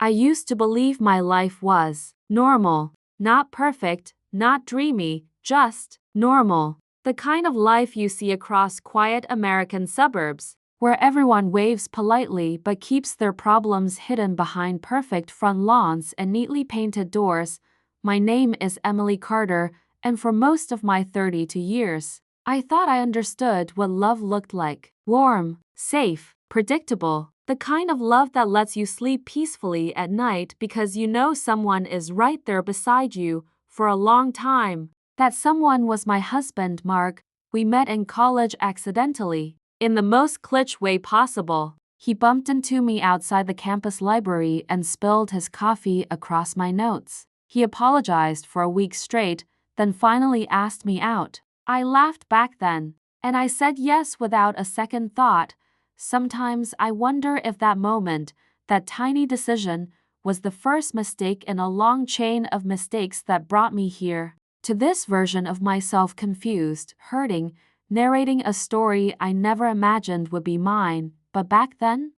I used to believe my life was normal, not perfect, not dreamy, just normal. The kind of life you see across quiet American suburbs, where everyone waves politely but keeps their problems hidden behind perfect front lawns and neatly painted doors. My name is Emily Carter, and for most of my 32 years, I thought I understood what love looked like. Warm, safe, predictable. The kind of love that lets you sleep peacefully at night because you know someone is right there beside you for a long time. That someone was my husband, Mark. We met in college accidentally, in the most cliché way possible. He bumped into me outside the campus library and spilled his coffee across my notes. He apologized for a week straight, then finally asked me out. I laughed back then, and I said yes without a second thought. Sometimes I wonder if that moment, that tiny decision, was the first mistake in a long chain of mistakes that brought me here. To this version of myself, confused, hurting, narrating a story I never imagined would be mine. But back then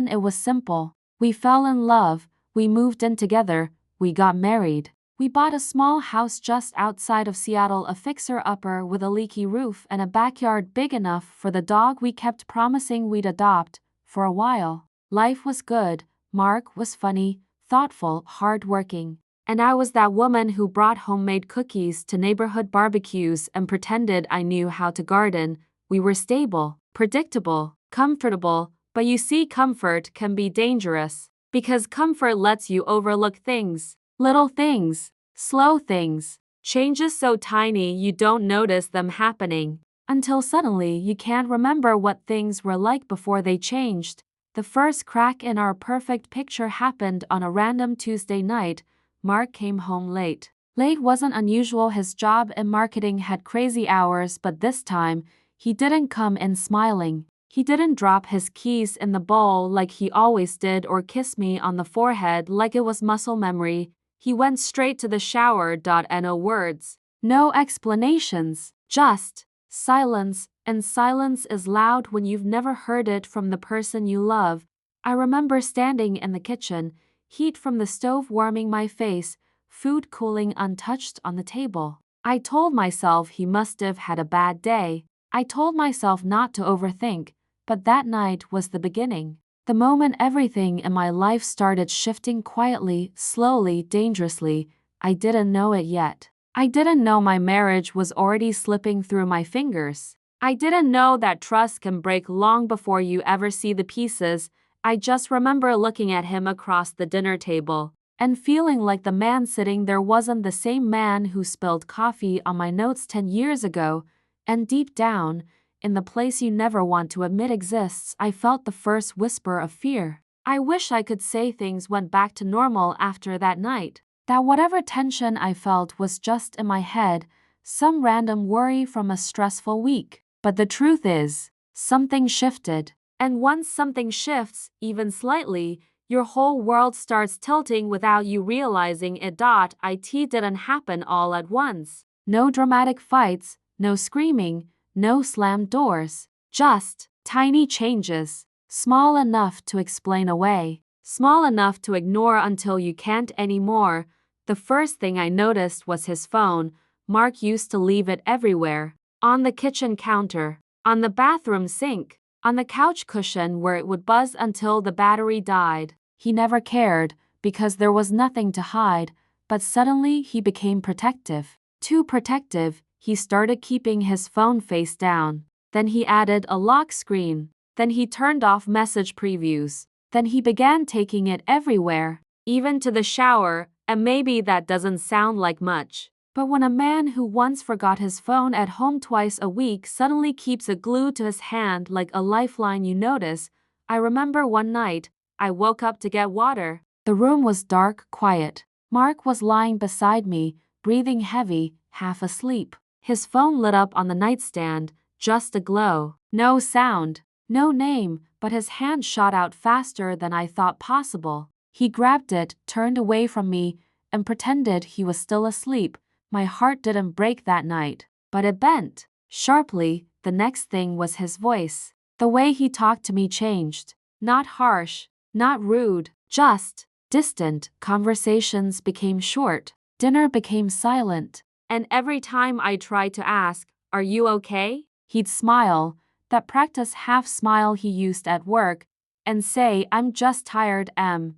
it was simple. We fell in love, we moved in together, we got married. We bought a small house just outside of Seattle, a fixer-upper with a leaky roof and a backyard big enough for the dog we kept promising we'd adopt. For a while, life was good. Mark was funny, thoughtful, hard-working. And I was that woman who brought homemade cookies to neighborhood barbecues and pretended I knew how to garden. We were stable, predictable, comfortable, but you see, comfort can be dangerous, because comfort lets you overlook things. Little things, slow things, changes so tiny you don't notice them happening, until suddenly you can't remember what things were like before they changed. The first crack in our perfect picture happened on a random Tuesday night. Mark came home late. Late wasn't unusual. His job in marketing had crazy hours, but this time, he didn't come in smiling. He didn't drop his keys in the bowl like he always did or kiss me on the forehead like it was muscle memory. He went straight to the shower. No words, no explanations, just silence, and silence is loud when you've never heard it from the person you love. I remember standing in the kitchen, heat from the stove warming my face, food cooling untouched on the table. I told myself he must have had a bad day. I told myself not to overthink, but that night was the beginning. The moment everything in my life started shifting quietly, slowly, dangerously. I didn't know it yet. I didn't know my marriage was already slipping through my fingers. I didn't know that trust can break long before you ever see the pieces. I just remember looking at him across the dinner table and feeling like the man sitting there wasn't the same man who spilled coffee on my notes 10 years ago. And deep down, in the place you never want to admit exists, I felt the first whisper of fear. I wish I could say things went back to normal after that night. That whatever tension I felt was just in my head, some random worry from a stressful week. But the truth is, something shifted. And once something shifts, even slightly, your whole world starts tilting without you realizing it. It didn't happen all at once. No dramatic fights, no screaming, no slammed doors, just tiny changes, small enough to explain away, small enough to ignore until you can't anymore. The first thing I noticed was his phone. Mark used to leave it everywhere, on the kitchen counter, on the bathroom sink, on the couch cushion where it would buzz until the battery died. He never cared, because there was nothing to hide, but suddenly he became protective. Too protective. He started keeping his phone face down. Then he added a lock screen. Then he turned off message previews. Then he began taking it everywhere, even to the shower, and maybe that doesn't sound like much. But when a man who once forgot his phone at home twice a week suddenly keeps it glued to his hand like a lifeline, you notice. I remember one night, I woke up to get water. The room was dark, quiet. Mark was lying beside me, breathing heavy, half asleep. His phone lit up on the nightstand, just a glow. No sound, no name, but his hand shot out faster than I thought possible. He grabbed it, turned away from me, and pretended he was still asleep. My heart didn't break that night, but it bent. Sharply, the next thing was his voice. The way he talked to me changed. Not harsh, not rude, just distant, conversations became short, dinner became silent. And every time I tried to ask, "Are you okay?" he'd smile, that practice half smile he used at work, and say, "I'm just tired,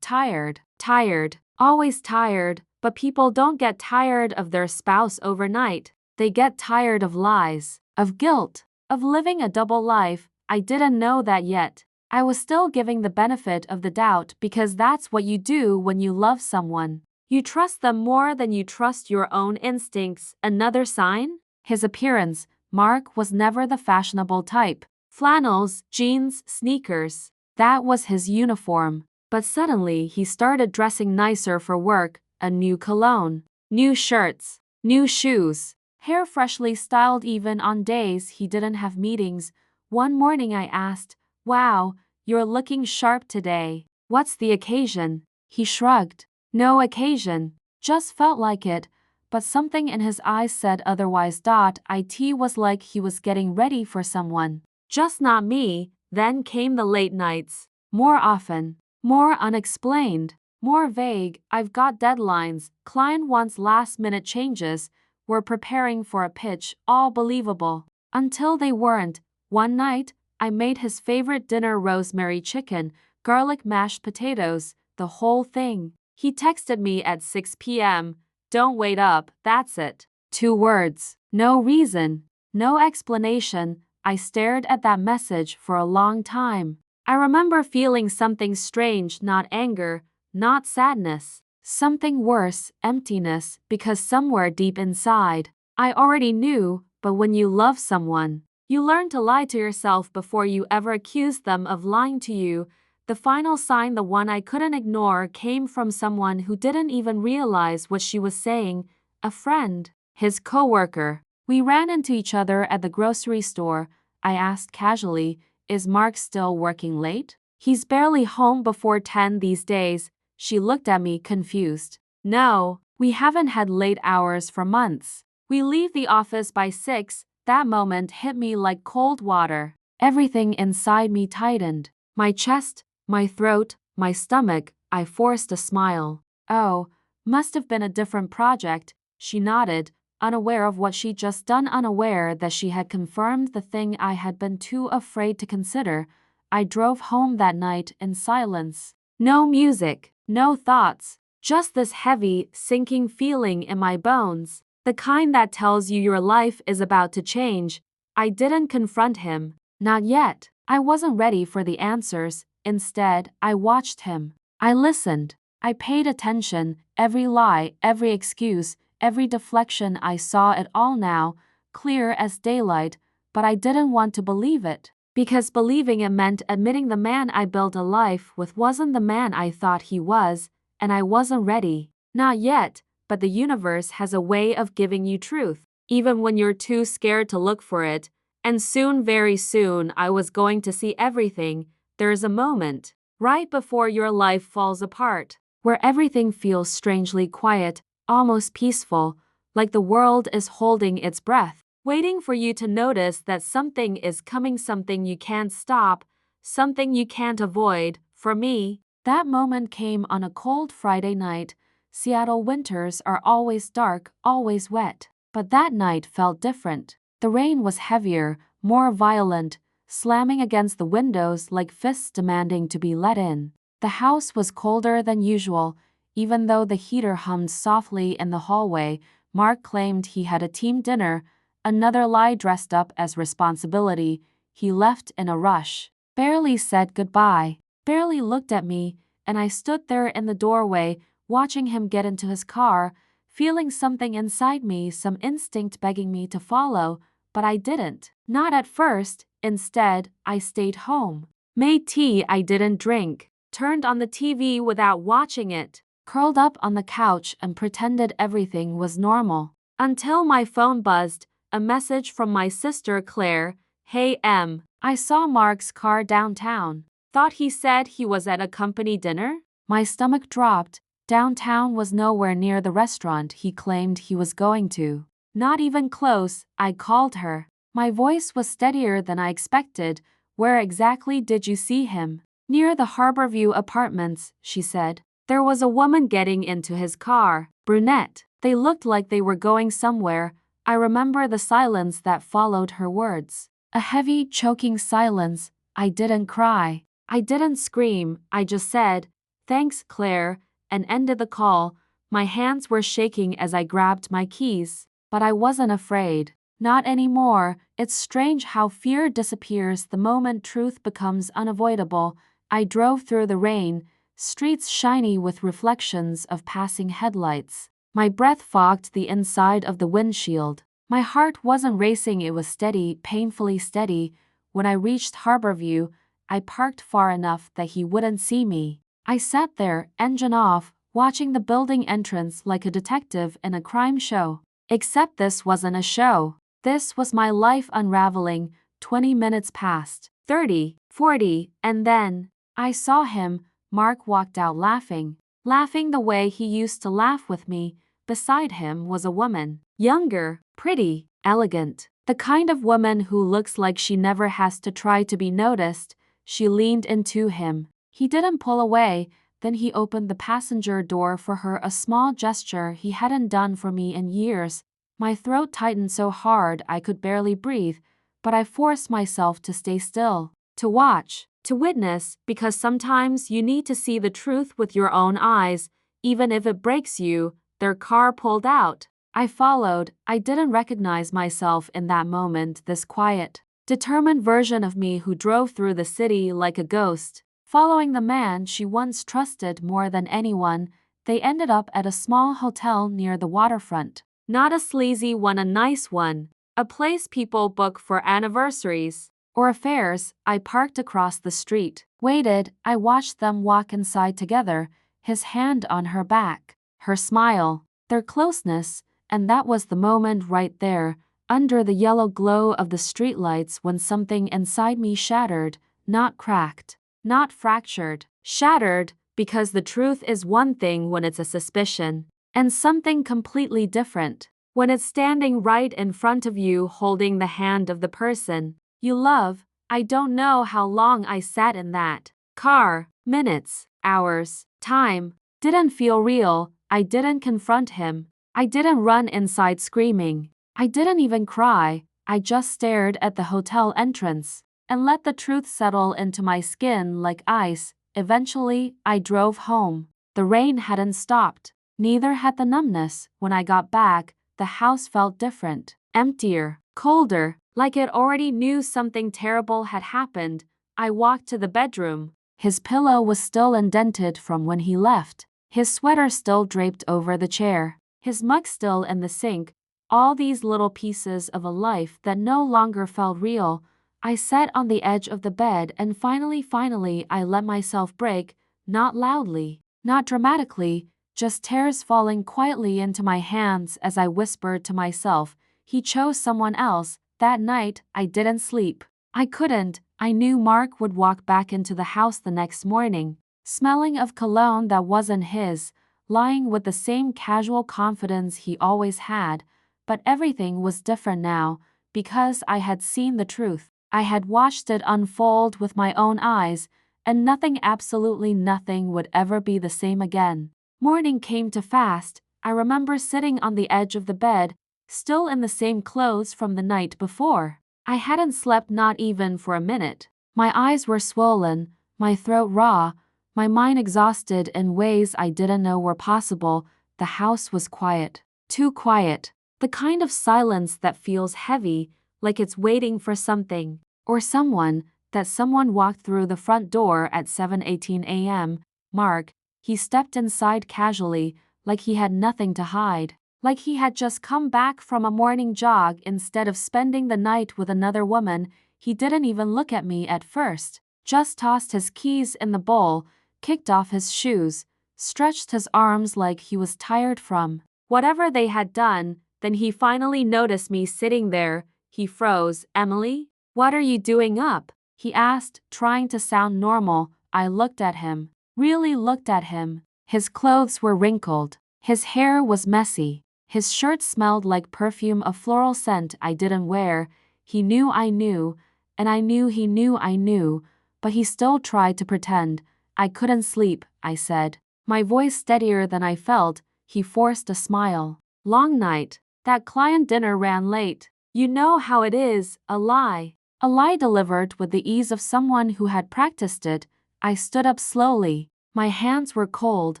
tired, tired, always tired." But people don't get tired of their spouse overnight. They get tired of lies, of guilt, of living a double life. I didn't know that yet. I was still giving the benefit of the doubt because that's what you do when you love someone. You trust them more than you trust your own instincts. Another sign? His appearance. Mark was never the fashionable type. Flannels, jeans, sneakers. That was his uniform. But suddenly he started dressing nicer for work. A new cologne, new shirts, new shoes, hair freshly styled even on days he didn't have meetings. One morning I asked, "Wow, you're looking sharp today. What's the occasion?" He shrugged. "No occasion, just felt like it," but something in his eyes said otherwise. It was like he was getting ready for someone. Just not me. Then came the late nights. More often, more unexplained. More vague. "I've got deadlines, client wants last-minute changes, we're preparing for a pitch," all believable. Until they weren't. One night, I made his favorite dinner: rosemary chicken, garlic mashed potatoes, the whole thing. He texted me at 6 p.m., "Don't wait up, that's it." 2 words. No reason. No explanation. I stared at that message for a long time. I remember feeling something strange, not anger, not sadness. Something worse, emptiness, because somewhere deep inside, I already knew, but when you love someone, you learn to lie to yourself before you ever accuse them of lying to you. The final sign, the one I couldn't ignore, came from someone who didn't even realize what she was saying. A friend. His coworker. We ran into each other at the grocery store. I asked casually, "Is Mark still working late?" "He's barely home before 10 these days." She looked at me confused. "No, we haven't had late hours for months. We leave the office by 6. That moment hit me like cold water. Everything inside me tightened. My chest, my throat, my stomach. I forced a smile. "Oh, must have been a different project." She nodded, unaware of what she'd just done, unaware that she had confirmed the thing I had been too afraid to consider. I drove home that night in silence. No music, no thoughts, just this heavy, sinking feeling in my bones. The kind that tells you your life is about to change. I didn't confront him. Not yet. I wasn't ready for the answers. Instead, I watched him. I listened. I paid attention. Every lie, every excuse, every deflection. I saw it all now, clear as daylight, but I didn't want to believe it. Because believing it meant admitting the man I built a life with wasn't the man I thought he was, and I wasn't ready. Not yet, but the universe has a way of giving you truth, even when you're too scared to look for it. And soon, very soon, I was going to see everything. There's a moment, right before your life falls apart, where everything feels strangely quiet, almost peaceful, like the world is holding its breath, waiting for you to notice that something is coming, something you can't stop, something you can't avoid. For me, that moment came on a cold Friday night. Seattle winters are always dark, always wet. But that night felt different. The rain was heavier, more violent, slamming against the windows like fists demanding to be let in. The house was colder than usual, even though the heater hummed softly in the hallway. Mark claimed he had a team dinner. Another lie dressed up as responsibility. He left in a rush. Barely said goodbye. Barely looked at me, and I stood there in the doorway, watching him get into his car, feeling something inside me, some instinct begging me to follow, but I didn't. Not at first. Instead, I stayed home. Made tea I didn't drink. Turned on the TV without watching it. Curled up on the couch and pretended everything was normal. Until my phone buzzed. A message from my sister Claire. "Hey Em, I saw Mark's car downtown. Thought he said he was at a company dinner?" My stomach dropped. Downtown was nowhere near the restaurant he claimed he was going to. Not even close. I called her. My voice was steadier than I expected. "Where exactly did you see him?" "Near the Harborview Apartments," she said. There was a woman getting into his car, brunette. They looked like they were going somewhere. I remember the silence that followed her words. A heavy, choking silence. I didn't cry. I didn't scream. I just said, "Thanks, Claire," and ended the call. My hands were shaking as I grabbed my keys, but I wasn't afraid. Not anymore. It's strange how fear disappears the moment truth becomes unavoidable. I drove through the rain, streets shiny with reflections of passing headlights. My breath fogged the inside of the windshield. My heart wasn't racing, it was steady, painfully steady. When I reached Harborview, I parked far enough that he wouldn't see me. I sat there, engine off, watching the building entrance like a detective in a crime show. Except this wasn't a show. This was my life unraveling. 20 minutes passed, 30, 40, and then I saw him. Mark walked out laughing the way he used to laugh with me. Beside him was a woman. Younger, pretty, elegant. The kind of woman who looks like she never has to try to be noticed. She leaned into him. He didn't pull away. Then he opened the passenger door for her, a small gesture he hadn't done for me in years. My throat tightened so hard I could barely breathe, but I forced myself to stay still, to watch, to witness, because sometimes you need to see the truth with your own eyes, even if it breaks you. Their car pulled out. I followed. I didn't recognize myself in that moment, this quiet, determined version of me who drove through the city like a ghost, following the man she once trusted more than anyone. They ended up at a small hotel near the waterfront. Not a sleazy one, a nice one. A place people book for anniversaries or affairs. I parked across the street, waited. I watched them walk inside together, his hand on her back, her smile, their closeness, and that was the moment right there, under the yellow glow of the streetlights, when something inside me shattered, not cracked, not fractured, shattered, because the truth is one thing when it's a suspicion, and something completely different when it's standing right in front of you, holding the hand of the person you love. I don't know how long I sat in that car. Minutes, hours, time didn't feel real. I didn't confront him. I didn't run inside screaming. I didn't even cry. I just stared at the hotel entrance and let the truth settle into my skin like ice. Eventually, I drove home. The rain hadn't stopped. Neither had the numbness. When I got back, the house felt different, emptier, colder, like it already knew something terrible had happened. I walked to the bedroom. His pillow was still indented from when he left. His sweater still draped over the chair. His mug still in the sink. All these little pieces of a life that no longer felt real. I sat on the edge of the bed and finally I let myself break, not loudly, not dramatically, just tears falling quietly into my hands as I whispered to myself, he chose someone else. That night, I didn't sleep. I couldn't. I knew Mark would walk back into the house the next morning, smelling of cologne that wasn't his, lying with the same casual confidence he always had. But everything was different now, because I had seen the truth. I had watched it unfold with my own eyes, and nothing, absolutely nothing, would ever be the same again. Morning came too fast. I remember sitting on the edge of the bed, still in the same clothes from the night before. I hadn't slept, not even for a minute. My eyes were swollen, my throat raw, my mind exhausted in ways I didn't know were possible. The house was quiet. Too quiet. The kind of silence that feels heavy, like it's waiting for something, or someone. That someone walked through the front door at 7:18 a.m. Mark. He stepped inside casually, like he had nothing to hide, like he had just come back from a morning jog instead of spending the night with another woman. He didn't even look at me at first, just tossed his keys in the bowl, kicked off his shoes, stretched his arms like he was tired from whatever they had done. Then he finally noticed me sitting there. He froze. "Emily, what are you doing up?" he asked, trying to sound normal. I looked at him. Really looked at him. His clothes were wrinkled. His hair was messy. His shirt smelled like perfume, a floral scent I didn't wear. He knew I knew, and I knew he knew I knew, but he still tried to pretend. "I couldn't sleep," I said. My voice steadier than I felt. He forced a smile. Long night. That client dinner ran late. You know how it is, a lie. A lie delivered with the ease of someone who had practiced it. I stood up slowly. My hands were cold,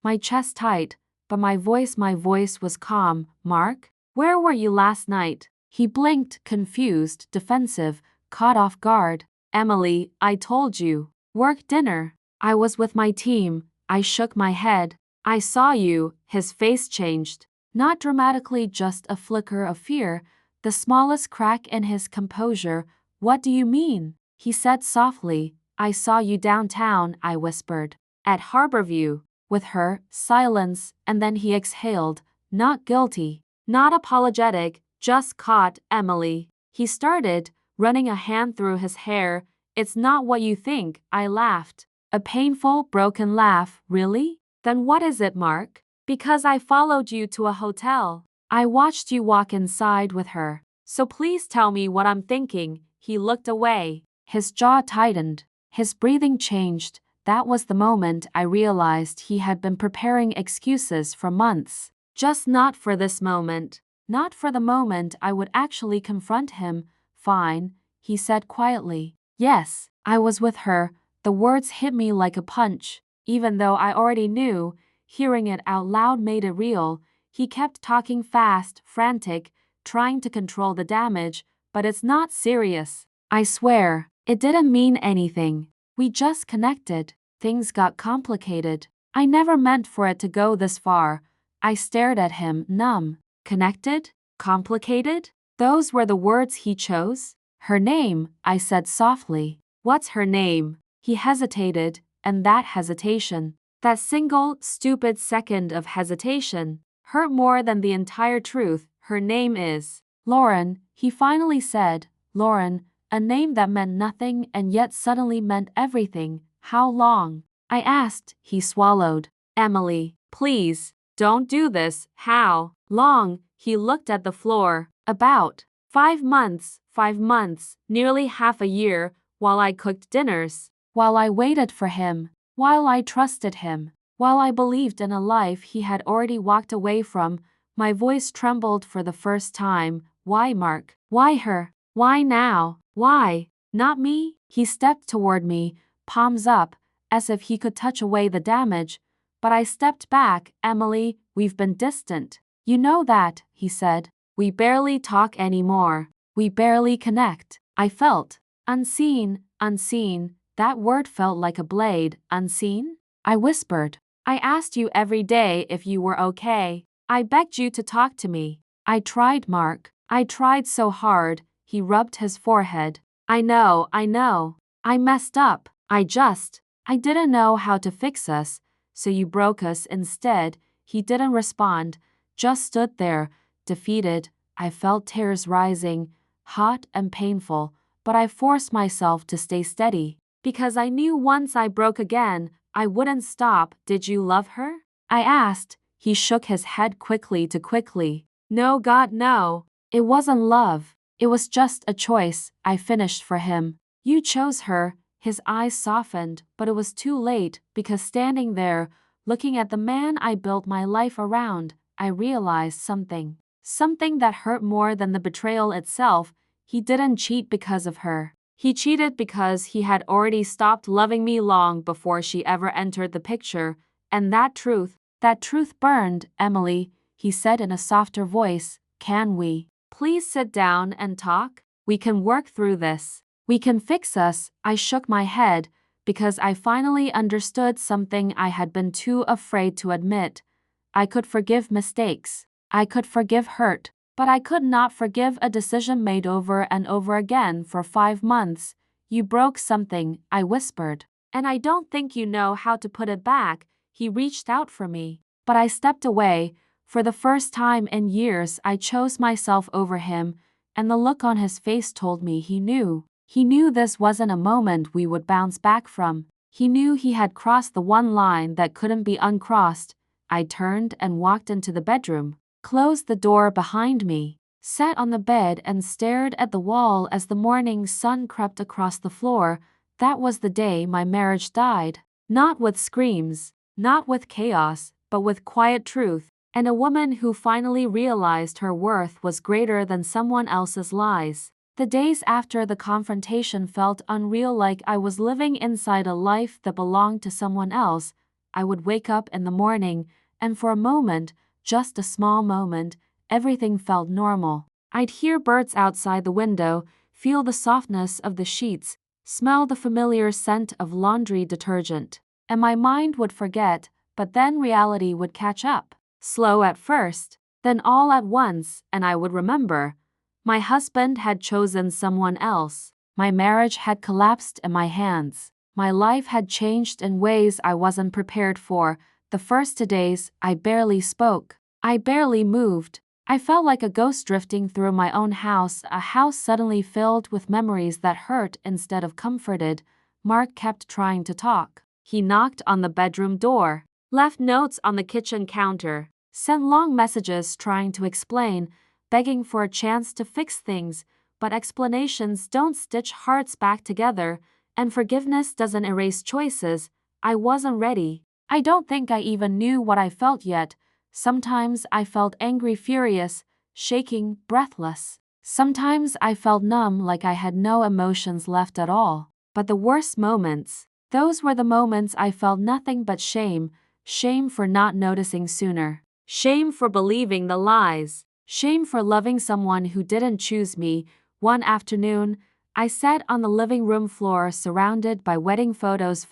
my chest tight, but my voice was calm. Mark, where were you last night? He blinked, confused, defensive, caught off guard. Emily, I told you. Work dinner. I was with my team. I shook my head. I saw you. His face changed. Not dramatically, just a flicker of fear, the smallest crack in his composure. What do you mean? He said softly. I saw you downtown, I whispered. At Harborview. With her. Silence, and then he exhaled. Not guilty. Not apologetic, just caught. Emily. He started, running a hand through his hair. It's not what you think, I laughed. A painful, broken laugh. Really? Then what is it, Mark? Because I followed you to a hotel. I watched you walk inside with her. So please tell me what I'm thinking. He looked away. His jaw tightened. His breathing changed. That was the moment I realized he had been preparing excuses for months. Just not for this moment. Not for the moment I would actually confront him. Fine, he said quietly. Yes, I was with her. The words hit me like a punch. Even though I already knew, hearing it out loud made it real. He kept talking fast, frantic, trying to control the damage, but it's not serious. I swear, it didn't mean anything. We just connected. Things got complicated. I never meant for it to go this far. I stared at him, numb. Connected? Complicated? Those were the words he chose? Her name, I said softly. What's her name? He hesitated, and that hesitation, that single, stupid second of hesitation, hurt more than the entire truth. Her name is Lauren, he finally said. Lauren, a name that meant nothing and yet suddenly meant everything. How long? I asked. He swallowed. Emily, please, don't do this. How long? He looked at the floor. About 5 months, 5 months, nearly half a year, while I cooked dinners, while I waited for him, while I trusted him, while I believed in a life he had already walked away from. My voice trembled for the first time. Why, Mark? Why her? Why now? Why? Not me? He stepped toward me, palms up, as if he could touch away the damage. But I stepped back. Emily, we've been distant. You know that, he said. We barely talk anymore. We barely connect. I felt unseen, unseen. That word felt like a blade. Unseen? I whispered. I asked you every day if you were okay. I begged you to talk to me. I tried, Mark. I tried so hard. He rubbed his forehead. I know. I messed up. I didn't know how to fix us, so you broke us instead. He didn't respond, just stood there, defeated. I felt tears rising, hot and painful, but I forced myself to stay steady, because I knew once I broke again, I wouldn't stop. Did you love her? I asked. He shook his head quickly. No, God, no. It wasn't love. It was just a choice. I finished for him. You chose her. His eyes softened, but it was too late, because standing there, looking at the man I built my life around, I realized something. Something that hurt more than the betrayal itself. He didn't cheat because of her. He cheated because he had already stopped loving me long before she ever entered the picture, and that truth burned. Emily, he said in a softer voice, can we please sit down and talk? We can work through this. We can fix us. I shook my head, because I finally understood something I had been too afraid to admit. I could forgive mistakes. I could forgive hurt, but I could not forgive a decision made over and over again for 5 months. You broke something, I whispered, and I don't think you know how to put it back. He reached out for me, but I stepped away. For the first time in years, I chose myself over him, and the look on his face told me he knew. He knew this wasn't a moment we would bounce back from. He knew he had crossed the one line that couldn't be uncrossed. I turned and walked into the bedroom, closed the door behind me, sat on the bed and stared at the wall as the morning sun crept across the floor. That was the day my marriage died. Not with screams, not with chaos, but with quiet truth, and a woman who finally realized her worth was greater than someone else's lies. The days after the confrontation felt unreal, like I was living inside a life that belonged to someone else. I would wake up in the morning, and for a moment, just a small moment, everything felt normal. I'd hear birds outside the window, feel the softness of the sheets, smell the familiar scent of laundry detergent, and my mind would forget, but then reality would catch up. Slow at first, then all at once, and I would remember. My husband had chosen someone else. My marriage had collapsed in my hands. My life had changed in ways I wasn't prepared for. The first 2 days, I barely spoke. I barely moved. I felt like a ghost drifting through my own house, a house suddenly filled with memories that hurt instead of comforted. Mark kept trying to talk. He knocked on the bedroom door, left notes on the kitchen counter, sent long messages trying to explain, begging for a chance to fix things, but explanations don't stitch hearts back together, and forgiveness doesn't erase choices. I wasn't ready. I don't think I even knew what I felt yet. Sometimes I felt angry, furious, shaking, breathless. Sometimes I felt numb, like I had no emotions left at all. But the worst moments, those were the moments I felt nothing but shame. Shame for not noticing sooner. Shame for believing the lies. Shame for loving someone who didn't choose me. One afternoon, I sat on the living room floor surrounded by wedding photos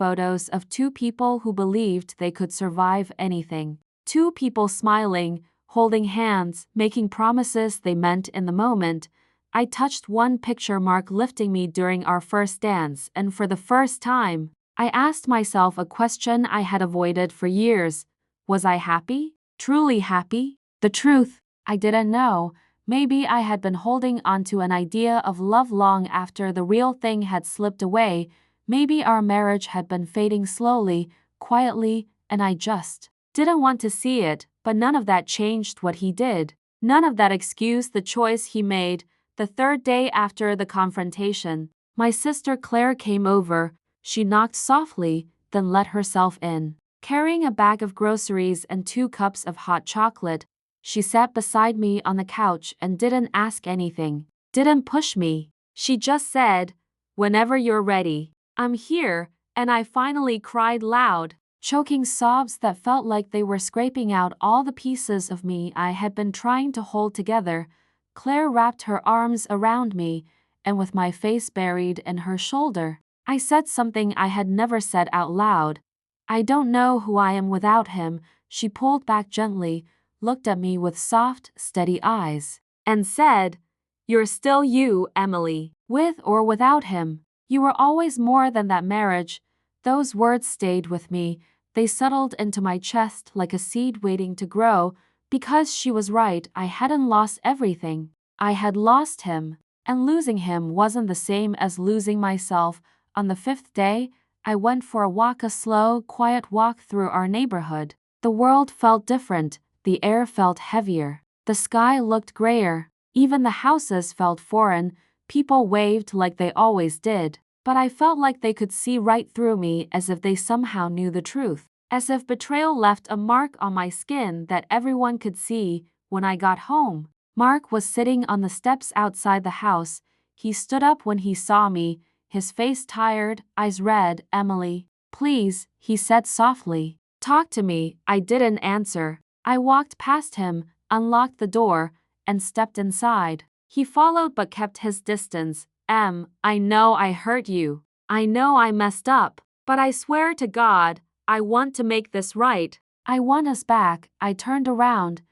of two people who believed they could survive anything. Two people smiling, holding hands, making promises they meant in the moment. I touched one picture, Mark lifting me during our first dance, and for the first time, I asked myself a question I had avoided for years. Was I happy? Truly happy? The truth, I didn't know. Maybe I had been holding onto an idea of love long after the real thing had slipped away. Maybe our marriage had been fading slowly, quietly, and I just didn't want to see it, but none of that changed what he did. None of that excused the choice he made. The third day after the confrontation, my sister Claire came over. She knocked softly, then let herself in. Carrying a bag of groceries and 2 cups of hot chocolate, she sat beside me on the couch and didn't ask anything, didn't push me. She just said, "Whenever you're ready, I'm here," and I finally cried loud, choking sobs that felt like they were scraping out all the pieces of me I had been trying to hold together. Claire wrapped her arms around me, and with my face buried in her shoulder, I said something I had never said out loud. "I don't know who I am without him." She pulled back gently, looked at me with soft, steady eyes, and said, "You're still you, Emily. With or without him, you were always more than that marriage." Those words stayed with me. They settled into my chest like a seed waiting to grow. Because she was right, I hadn't lost everything. I had lost him, and losing him wasn't the same as losing myself. On the 5th day, I went for a walk, a slow, quiet walk through our neighborhood. The world felt different. The air felt heavier. The sky looked grayer. Even the houses felt foreign. People waved like they always did, but I felt like they could see right through me, as if they somehow knew the truth. As if betrayal left a mark on my skin that everyone could see. When I got home, Mark was sitting on the steps outside the house. He stood up when he saw me, his face tired, eyes red. "Emily, please," he said softly. "Talk to me." I didn't answer. I walked past him, unlocked the door, and stepped inside. He followed but kept his distance. I know I hurt you. I know I messed up. But I swear to God, I want to make this right. I want us back." I turned around,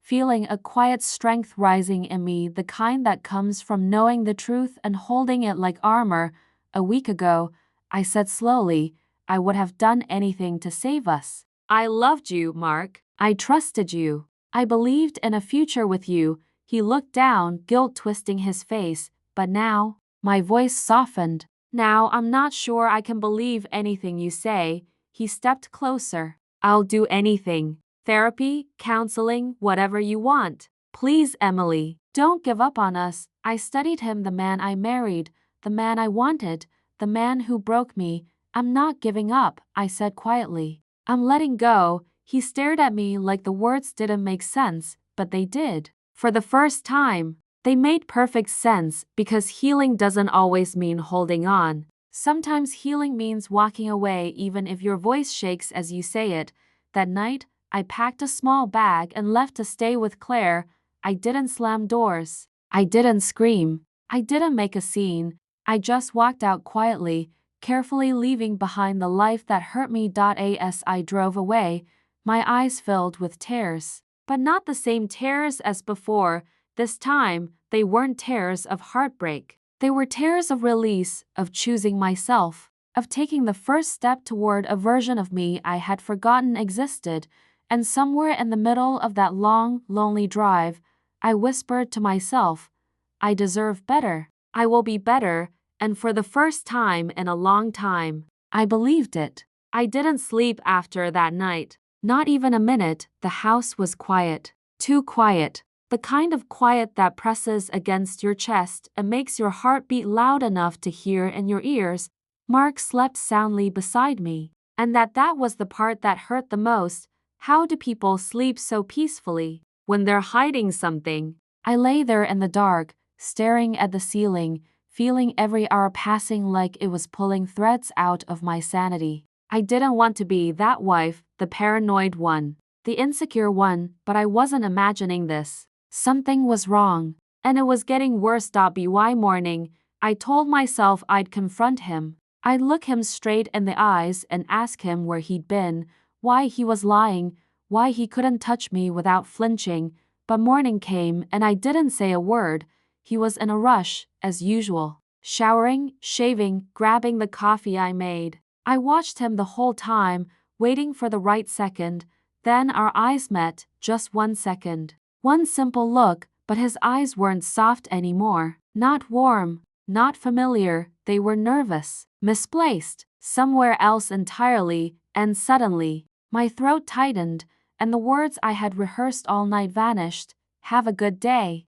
feeling a quiet strength rising in me, the kind that comes from knowing the truth and holding it like armor. "A week ago," I said slowly, "I would have done anything to save us. I loved you, Mark. I trusted you. I believed in a future with you." He looked down, guilt twisting his face. "But now," my voice softened, "now I'm not sure I can believe anything you say." He stepped closer. "I'll do anything. Therapy, counseling, whatever you want. Please, Emily, don't give up on us." I studied him, the man I married, the man I wanted, the man who broke me. "I'm not giving up," I said quietly. I'm letting go." He stared at me like the words didn't make sense, but they did. For the first time, they made perfect sense because healing doesn't always mean holding on. Sometimes healing means walking away even if your voice shakes as you say it. That night, I packed a small bag and left to stay with Claire. I didn't slam doors. I didn't scream. I didn't make a scene. I just walked out quietly, carefully leaving behind the life that hurt me. As I drove away, my eyes filled with tears. But not the same tears as before. This time, they weren't tears of heartbreak. They were tears of release, of choosing myself, of taking the first step toward a version of me I had forgotten existed. And somewhere in the middle of that long, lonely drive, I whispered to myself, I deserve better. I will be better. And for the first time in a long time, I believed it. I didn't sleep after that night. Not even a minute. The house was quiet. Too quiet. The kind of quiet that presses against your chest and makes your heart beat loud enough to hear in your ears. Mark slept soundly beside me. And that was the part that hurt the most. How do people sleep so peacefully when they're hiding something? I lay there in the dark, staring at the ceiling, feeling every hour passing like it was pulling threads out of my sanity. I didn't want to be that wife, the paranoid one, the insecure one, but I wasn't imagining this. Something was wrong, and it was getting worse. By morning, I told myself I'd confront him. I'd look him straight in the eyes and ask him where he'd been, why he was lying, why he couldn't touch me without flinching. But morning came and I didn't say a word. He was in a rush, as usual, showering, shaving, grabbing the coffee I made. I watched him the whole time, waiting for the right second. Then our eyes met, just 1 second. One simple look, but his eyes weren't soft anymore. Not warm, not familiar, they were nervous, misplaced, somewhere else entirely, and suddenly, my throat tightened, and the words I had rehearsed all night vanished. Have a good day,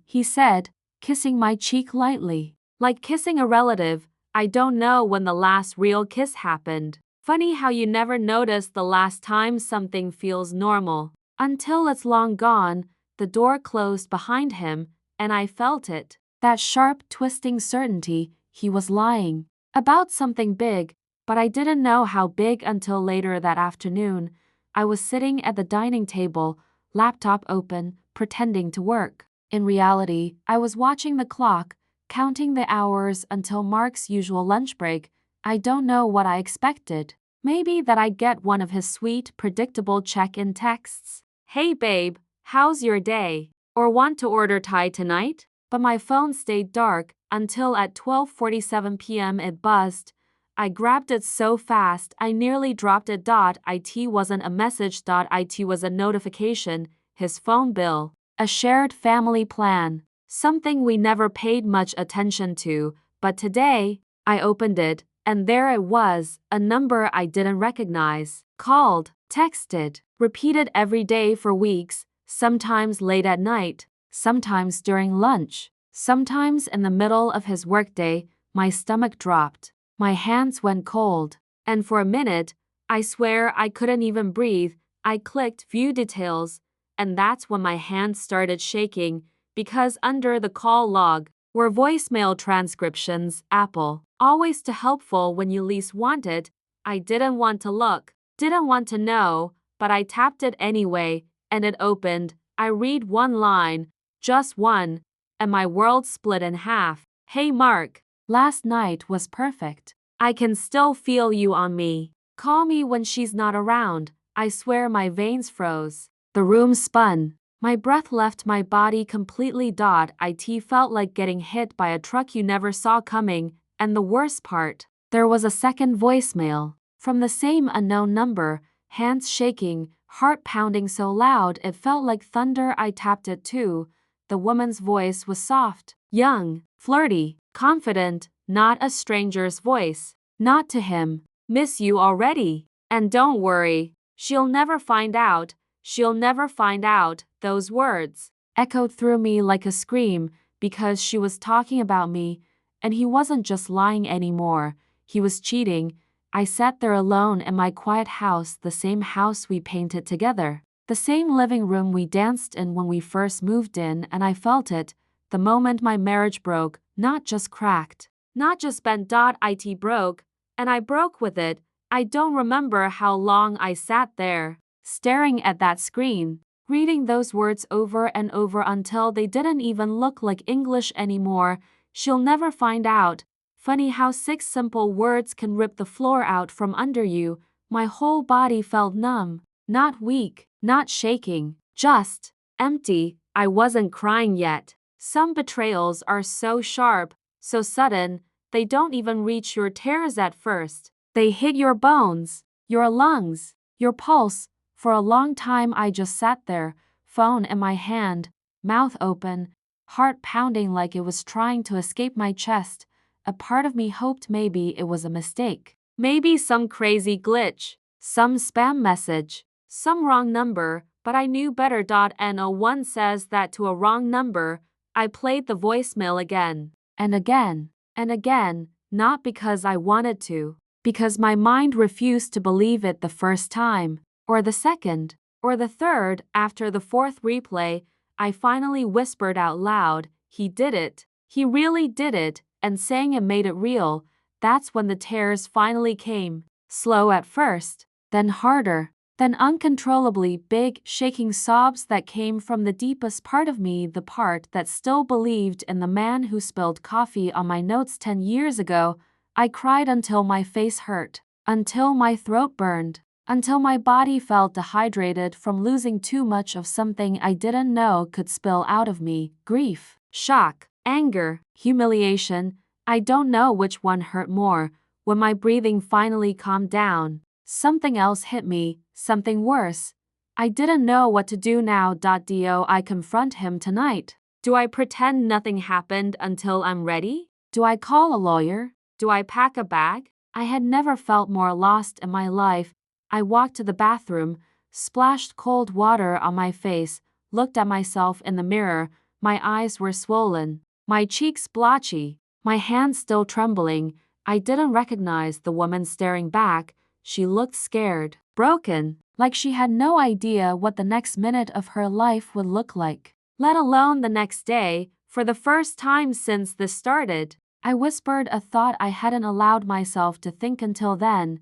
he said, kissing my cheek lightly. Like kissing a relative. I don't know when the last real kiss happened. Funny how you never notice the last time something feels normal. Until it's long gone. The door closed behind him, and I felt it. That sharp, twisting certainty he was lying about something big, but I didn't know how big until later that afternoon. I was sitting at the dining table, laptop open, pretending to work. In reality, I was watching the clock, counting the hours until Mark's usual lunch break. I don't know what I expected. Maybe that I'd get one of his sweet, predictable check-in texts. Hey babe, how's your day? Or want to order Thai tonight? But my phone stayed dark until at 12:47 p.m. it buzzed. I grabbed it so fast I nearly dropped it. It wasn't a message. It was a notification, his phone bill, a shared family plan, something we never paid much attention to, but today, I opened it, and there it was, a number I didn't recognize. Called, texted, repeated every day for weeks, sometimes late at night, sometimes during lunch, sometimes in the middle of his workday. My stomach dropped. My hands went cold. And for a minute, I swear I couldn't even breathe. I clicked view details, and that's when my hands started shaking, because under the call log were voicemail transcriptions. Apple, always too helpful when you least want it. I didn't want to look, didn't want to know, but I tapped it anyway, and it opened. I read one line, just one, and my world split in half. Hey Mark, last night was perfect. I can still feel you on me. Call me when she's not around. I swear my veins froze. The room spun. My breath left my body completely. It felt like getting hit by a truck you never saw coming, and the worst part, there was a second voicemail. From the same unknown number, hands shaking, heart pounding so loud it felt like thunder. I tapped it too. The woman's voice was soft, young, flirty, confident, not a stranger's voice. Not to him. Miss you already. And don't worry, she'll never find out. She'll never find out. Those words echoed through me like a scream, because she was talking about me, and he wasn't just lying anymore. He was cheating, I sat there alone in my quiet house, the same house we painted together, the same living room we danced in when we first moved in, and I felt it, the moment my marriage broke, not just cracked, not just bent. It broke, and I broke with it. I don't remember how long I sat there, staring at that screen, reading those words over and over until they didn't even look like English anymore. She'll never find out. Funny how 6 simple words can rip the floor out from under you. My whole body felt numb, not weak, not shaking, just empty. I wasn't crying yet. Some betrayals are so sharp, so sudden, they don't even reach your tears at first. They hit your bones, your lungs, your pulse. For a long time I just sat there, phone in my hand, mouth open, heart pounding like it was trying to escape my chest. A part of me hoped maybe it was a mistake. Maybe some crazy glitch, some spam message, some wrong number, but I knew better. No one says that to a wrong number. I played the voicemail again, and again, and again, not because I wanted to, because my mind refused to believe it the first time, or the second, or the third. After the fourth replay, I finally whispered out loud, "He did it. He really did it," and saying it made it real. That's when the tears finally came, slow at first, then harder, then uncontrollably big, shaking sobs that came from the deepest part of me, the part that still believed in the man who spilled coffee on my notes 10 years ago. I cried until my face hurt, until my throat burned, until my body felt dehydrated from losing too much of something I didn't know could spill out of me. Grief, shock, anger, humiliation. I don't know which one hurt more. When my breathing finally calmed down, something else hit me, something worse. I didn't know what to do now. Do I confront him tonight? Do I pretend nothing happened until I'm ready? Do I call a lawyer? Do I pack a bag? I had never felt more lost in my life. I walked to the bathroom, splashed cold water on my face, looked at myself in the mirror. My eyes were swollen, my cheeks blotchy, my hands still trembling. I didn't recognize the woman staring back. She looked scared, broken, like she had no idea what the next minute of her life would look like, let alone the next day. For the first time since this started, I whispered a thought I hadn't allowed myself to think until then.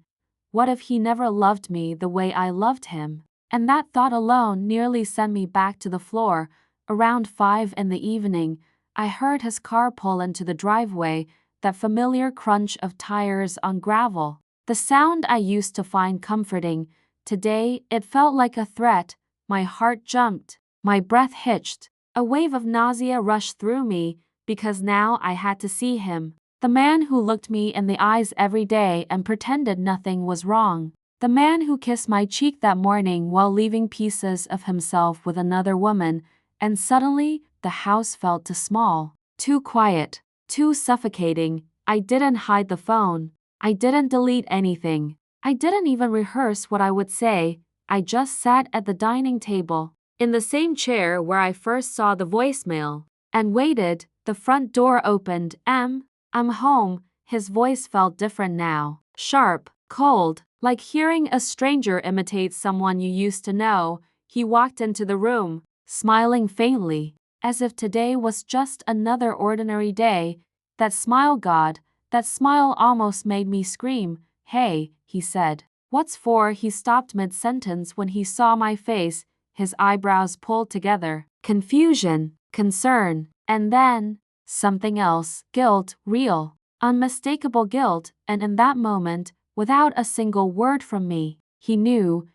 What if he never loved me the way I loved him? And that thought alone nearly sent me back to the floor. Around 5 in the evening, I heard his car pull into the driveway, that familiar crunch of tires on gravel. The sound I used to find comforting. Today, it felt like a threat. My heart jumped, my breath hitched. A wave of nausea rushed through me, because now I had to see him. The man who looked me in the eyes every day and pretended nothing was wrong. The man who kissed my cheek that morning while leaving pieces of himself with another woman. And suddenly, the house felt too small, too quiet, too suffocating. I didn't hide the phone. I didn't delete anything. I didn't even rehearse what I would say. I just sat at the dining table, in the same chair where I first saw the voicemail, and waited. The front door opened. I'm home." His voice felt different now. Sharp, cold, like hearing a stranger imitate someone you used to know. He walked into the room, smiling faintly, as if today was just another ordinary day. That smile, God, that smile almost made me scream. "Hey," he said. "What's for?" He stopped mid-sentence when he saw my face, his eyebrows pulled together. Confusion, concern, and then something else. Guilt, real, unmistakable guilt. And in that moment, without a single word from me, he knew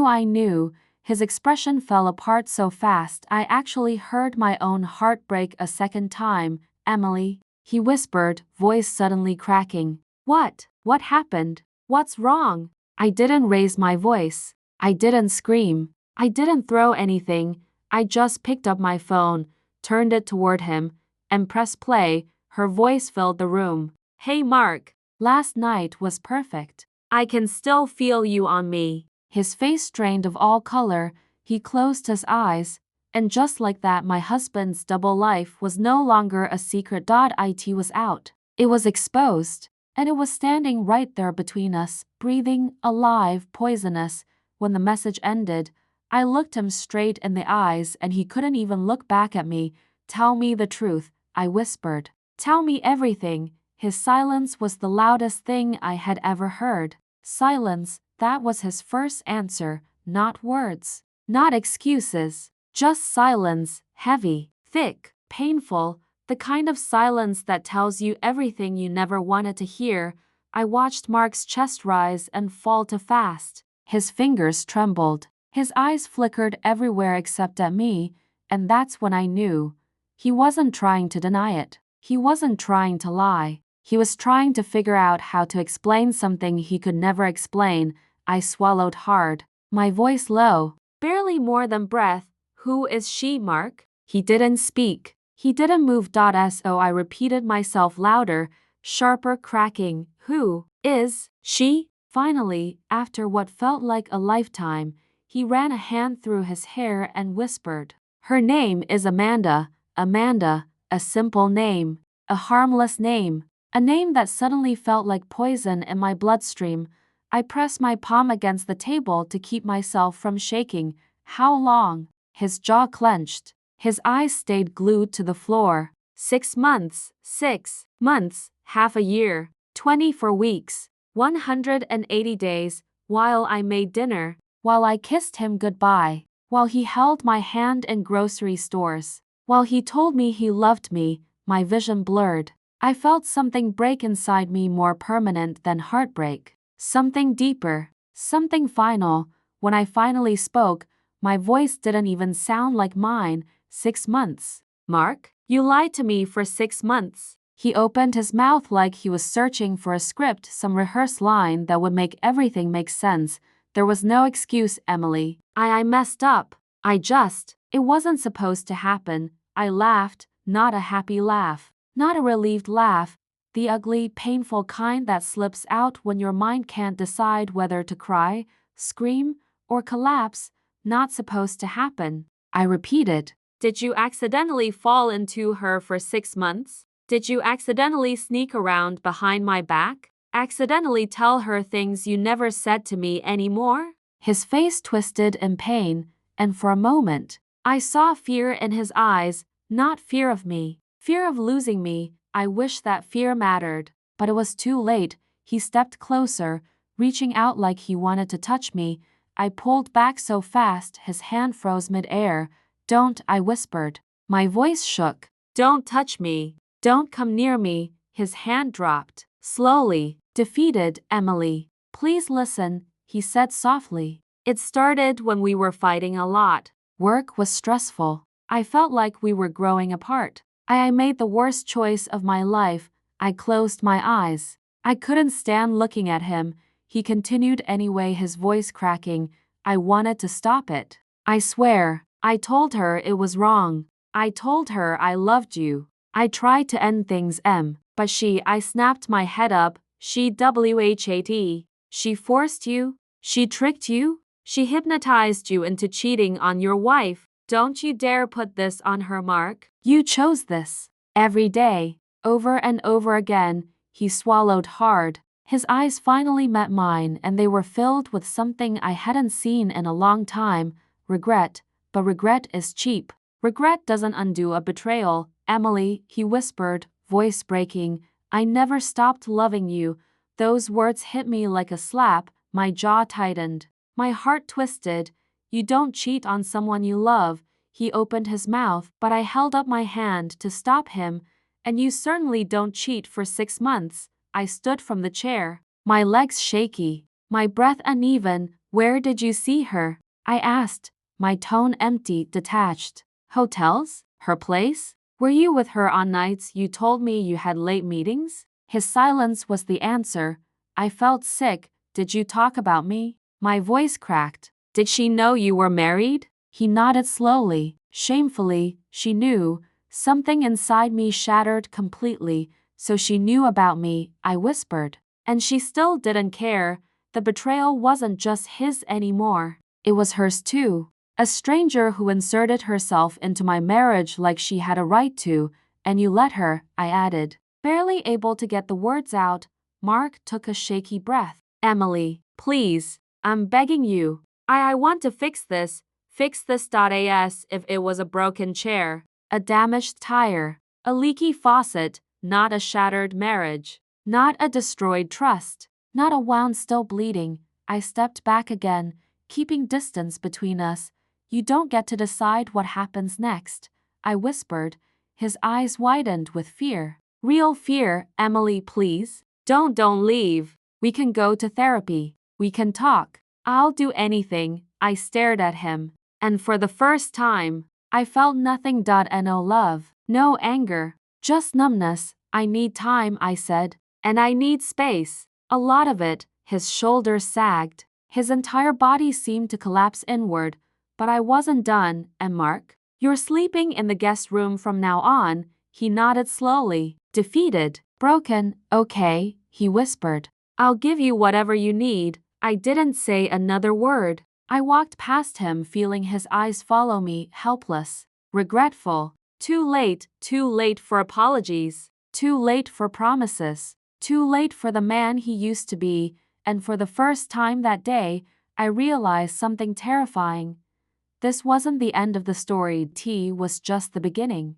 I knew. His expression fell apart so fast I actually heard my own heart break a second time. "Emily," he whispered, voice suddenly cracking. What happened? What's wrong?" I didn't raise my voice. I didn't scream. I didn't throw anything. I just picked up my phone, turned it toward him, and pressed play. Her voice filled the room. "Hey Mark, last night was perfect. I can still feel you on me." His face drained of all color. He closed his eyes, and just like that my husband's double life was no longer a secret. It was out. It was exposed. and it was standing right there between us, breathing, alive, poisonous. When the message ended, I looked him straight in the eyes and he couldn't even look back at me. "Tell me the truth," I whispered. "Tell me everything." His silence was the loudest thing I had ever heard. Silence, that was his first answer, not words, not excuses, just silence, heavy, thick, painful, the kind of silence that tells you everything you never wanted to hear. I watched Mark's chest rise and fall too fast. His fingers trembled. His eyes flickered everywhere except at me, and that's when I knew. He wasn't trying to deny it. He wasn't trying to lie. He was trying to figure out how to explain something he could never explain. I swallowed hard, my voice low, barely more than breath. "Who is she, Mark?" He didn't speak. He didn't move. So I repeated myself louder, sharper, cracking. "Who is she?" Finally, after what felt like a lifetime, he ran a hand through his hair and whispered, "Her name is Amanda. Amanda, a simple name, a harmless name, a name that suddenly felt like poison in my bloodstream." I pressed my palm against the table to keep myself from shaking. "How long?" His jaw clenched. His eyes stayed glued to the floor. 6 months, 6 months, half a year, 24 weeks, 180 days, while I made dinner, while I kissed him goodbye, while he held my hand in grocery stores, while he told me he loved me. My vision blurred. I felt something break inside me, more permanent than heartbreak. Something deeper, something final. When I finally spoke, my voice didn't even sound like mine. 6 months. "Mark, you lied to me for 6 months." He opened his mouth like he was searching for a script, some rehearsed line that would make everything make sense. There was no excuse, Emily. I messed up. It wasn't supposed to happen. I laughed, not a happy laugh, not a relieved laugh, the ugly, painful kind that slips out when your mind can't decide whether to cry, scream, or collapse. Not supposed to happen. I repeated. "Did you accidentally fall into her for 6 months? Did you accidentally sneak around behind my back? Accidentally tell her things you never said to me anymore?" His face twisted in pain, and for a moment, I saw fear in his eyes, not fear of me, fear of losing me. I wish that fear mattered, but it was too late. He stepped closer, reaching out like he wanted to touch me. I pulled back so fast his hand froze mid-air. "Don't," I whispered. My voice shook. "Don't touch me. Don't come near me." His hand dropped, slowly, defeated. "Emily, please listen," he said softly. "It started when we were fighting a lot. Work was stressful. I felt like we were growing apart. I made the worst choice of my life." I closed my eyes. I couldn't stand looking at him. He continued anyway, his voice cracking. "I wanted to stop it. I swear. I told her it was wrong. I told her I loved you. I tried to end things, but I snapped my head up. She forced you. She tricked you. She hypnotized you into cheating on your wife. Don't you dare put this on her, Mark. You chose this." Every day, over and over again, he swallowed hard. His eyes finally met mine and they were filled with something I hadn't seen in a long time. Regret. But regret is cheap. Regret doesn't undo a betrayal. "Emily," he whispered, voice breaking, "I never stopped loving you." Those words hit me like a slap. My jaw tightened. My heart twisted. "You don't cheat on someone you love." He opened his mouth, but I held up my hand to stop him. "And you certainly don't cheat for 6 months. I stood from the chair, my legs shaky, my breath uneven. "Where did you see her?" I asked, my tone empty, detached. "Hotels? Her place? Were you with her on nights you told me you had late meetings?" His silence was the answer. I felt sick. "Did you talk about me?" My voice cracked. "Did she know you were married?" He nodded slowly, shamefully. "She knew." Something inside me shattered completely. "So she knew about me," I whispered. "And she still didn't care." The betrayal wasn't just his anymore. It was hers too. A stranger who inserted herself into my marriage like she had a right to. "And you let her," I added, barely able to get the words out. Mark took a shaky breath. Emily, please, I'm begging you. I want to fix this. Fix this. As if it was a broken chair, a damaged tire, a leaky faucet, not a shattered marriage, not a destroyed trust, not a wound still bleeding. I stepped back again, keeping distance between us. You don't get to decide what happens next, I whispered. His eyes widened with fear. Real fear. Emily, please. Don't leave. We can go to therapy. We can talk. I'll do anything. I stared at him. And for the first time, I felt nothing. No love, no anger, just numbness. I need time, I said. And I need space. A lot of it. His shoulders sagged. His entire body seemed to collapse inward. But I wasn't done. And Mark? You're sleeping in the guest room from now on. He nodded slowly. Defeated. Broken. Okay, he whispered. I'll give you whatever you need. I didn't say another word. I walked past him, feeling his eyes follow me, helpless, regretful. Too late for apologies. Too late for promises. Too late for the man he used to be. And for the first time that day, I realized something terrifying. This wasn't the end of the story. It was just the beginning.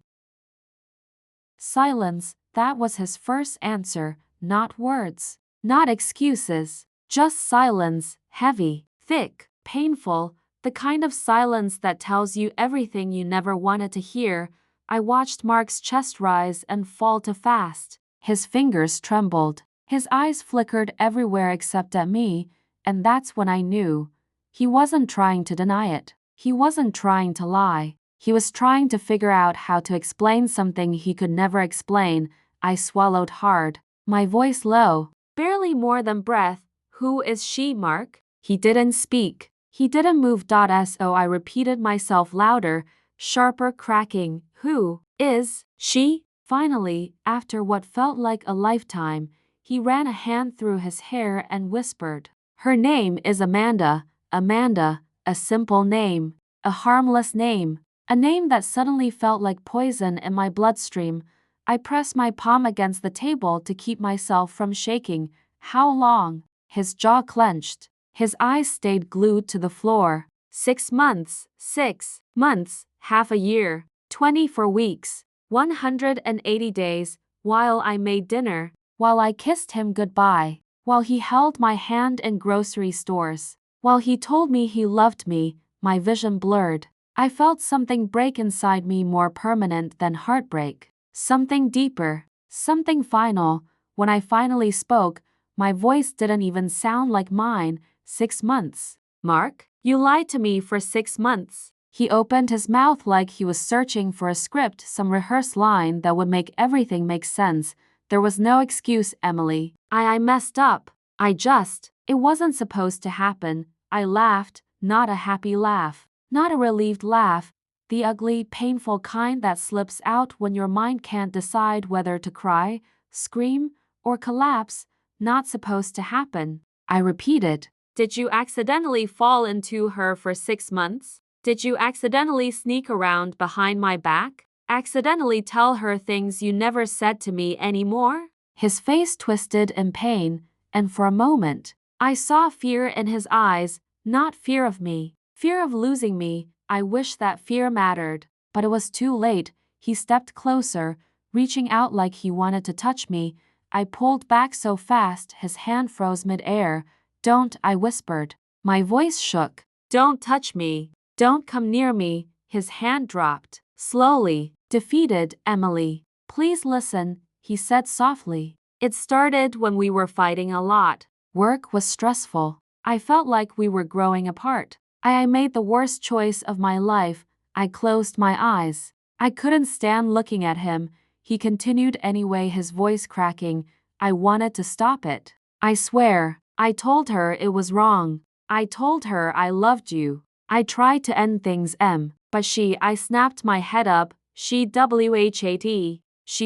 Silence. That was his first answer. Not words. Not excuses. Just silence. Heavy, thick, painful. The kind of silence that tells you everything you never wanted to hear. I watched Mark's chest rise and fall too fast. His fingers trembled. His eyes flickered everywhere except at me, and that's when I knew. He wasn't trying to deny it. He wasn't trying to lie. He was trying to figure out how to explain something he could never explain. I swallowed hard, my voice low, barely more than breath. Who is she, Mark? He didn't speak. He didn't move. So I repeated myself louder, sharper, cracking. Who is she? Finally, after what felt like a lifetime, he ran a hand through his hair and whispered. Her name is Amanda. Amanda, a simple name, a harmless name, a name that suddenly felt like poison in my bloodstream. I pressed my palm against the table to keep myself from shaking. How long? His jaw clenched. His eyes stayed glued to the floor. 6 months. 6 months. Half a year. 24 weeks. 180 days. While I made dinner. While I kissed him goodbye. While he held my hand in grocery stores. While he told me he loved me, my vision blurred. I felt something break inside me, more permanent than heartbreak. Something deeper. Something final. When I finally spoke, my voice didn't even sound like mine. 6 months. Mark, you lied to me for 6 months. He opened his mouth like he was searching for a script, some rehearsed line that would make everything make sense. There was no excuse, Emily. I messed up. It wasn't supposed to happen. I laughed, not a happy laugh, not a relieved laugh, the ugly, painful kind that slips out when your mind can't decide whether to cry, scream, or collapse. Not supposed to happen. I repeated. Did you accidentally fall into her for 6 months? Did you accidentally sneak around behind my back? Accidentally tell her things you never said to me anymore? His face twisted in pain, and for a moment, I saw fear in his eyes, not fear of me, fear of losing me. I wish that fear mattered, but it was too late. He stepped closer, reaching out like he wanted to touch me. I pulled back so fast his hand froze mid-air. Don't, I whispered. My voice shook. Don't touch me. Don't come near me. His hand dropped. Slowly. Defeated. Emily, please listen, he said softly. It started when we were fighting a lot. Work was stressful. I felt like we were growing apart. I made the worst choice of my life. I closed my eyes. I couldn't stand looking at him. He continued anyway, his voice cracking. I wanted to stop it. I swear, I told her it was wrong. I told her I loved you. I tried to end things, but I snapped my head up. She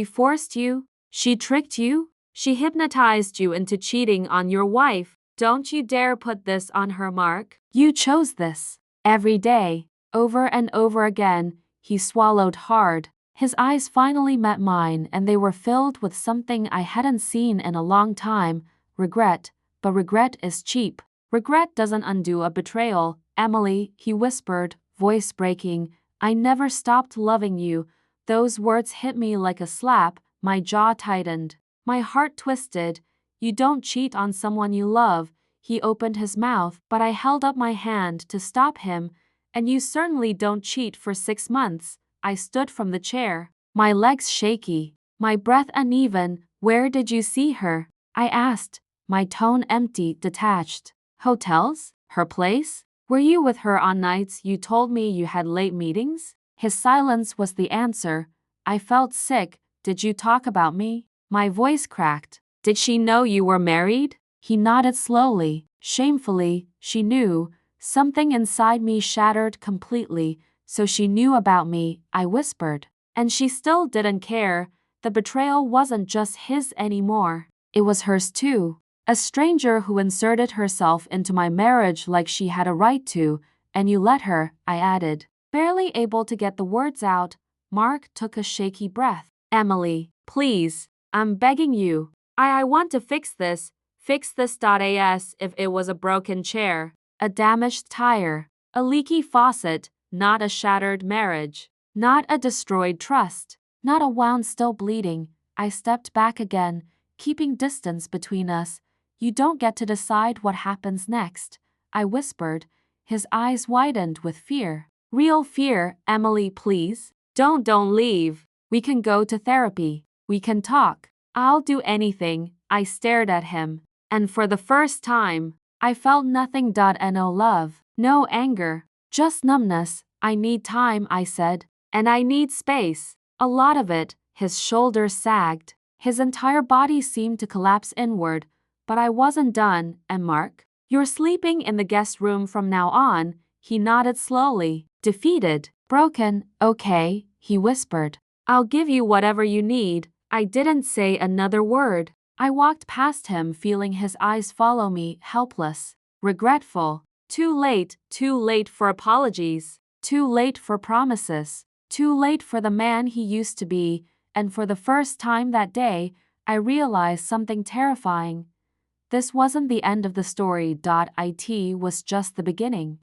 forced you? She tricked you? She hypnotized you into cheating on your wife. Don't you dare put this on her, Mark. You chose this. Every day, over and over again, he swallowed hard. His eyes finally met mine and they were filled with something I hadn't seen in a long time, regret. But regret is cheap. Regret doesn't undo a betrayal, Emily, he whispered, voice breaking. I never stopped loving you. Those words hit me like a slap, my jaw tightened. My heart twisted. You don't cheat on someone you love. He opened his mouth, but I held up my hand to stop him. And you certainly don't cheat for 6 months. I stood from the chair, my legs shaky, my breath uneven. Where did you see her? I asked, my tone empty, detached. Hotels? Her place? Were you with her on nights you told me you had late meetings? His silence was the answer. I felt sick. Did you talk about me? My voice cracked. Did she know you were married? He nodded slowly, shamefully. She knew. Something inside me shattered completely. So she knew about me, I whispered. And she still didn't care. The betrayal wasn't just his anymore. It was hers too. A stranger who inserted herself into my marriage like she had a right to, and you let her, I added. Barely able to get the words out, Mark took a shaky breath. Emily, please, I'm begging you. I want to fix this. Fix this. As if it was a broken chair, a damaged tire, a leaky faucet, not a shattered marriage, not a destroyed trust, not a wound still bleeding. I stepped back again, keeping distance between us. You don't get to decide what happens next, I whispered. His eyes widened with fear. Real fear. Emily, please. Don't leave. We can go to therapy. We can talk. I'll do anything. I stared at him. And for the first time, I felt nothing. No love, no anger, just numbness. I need time, I said. And I need space. A lot of it. His shoulders sagged. His entire body seemed to collapse inward. But I wasn't done. And Mark? You're sleeping in the guest room from now on. He nodded slowly. Defeated. Broken. Okay, he whispered. I'll give you whatever you need. I didn't say another word. I walked past him, feeling his eyes follow me, helpless, regretful. Too late for apologies. Too late for promises. Too late for the man he used to be. And for the first time that day, I realized something terrifying. This wasn't the end of the story. It was just the beginning.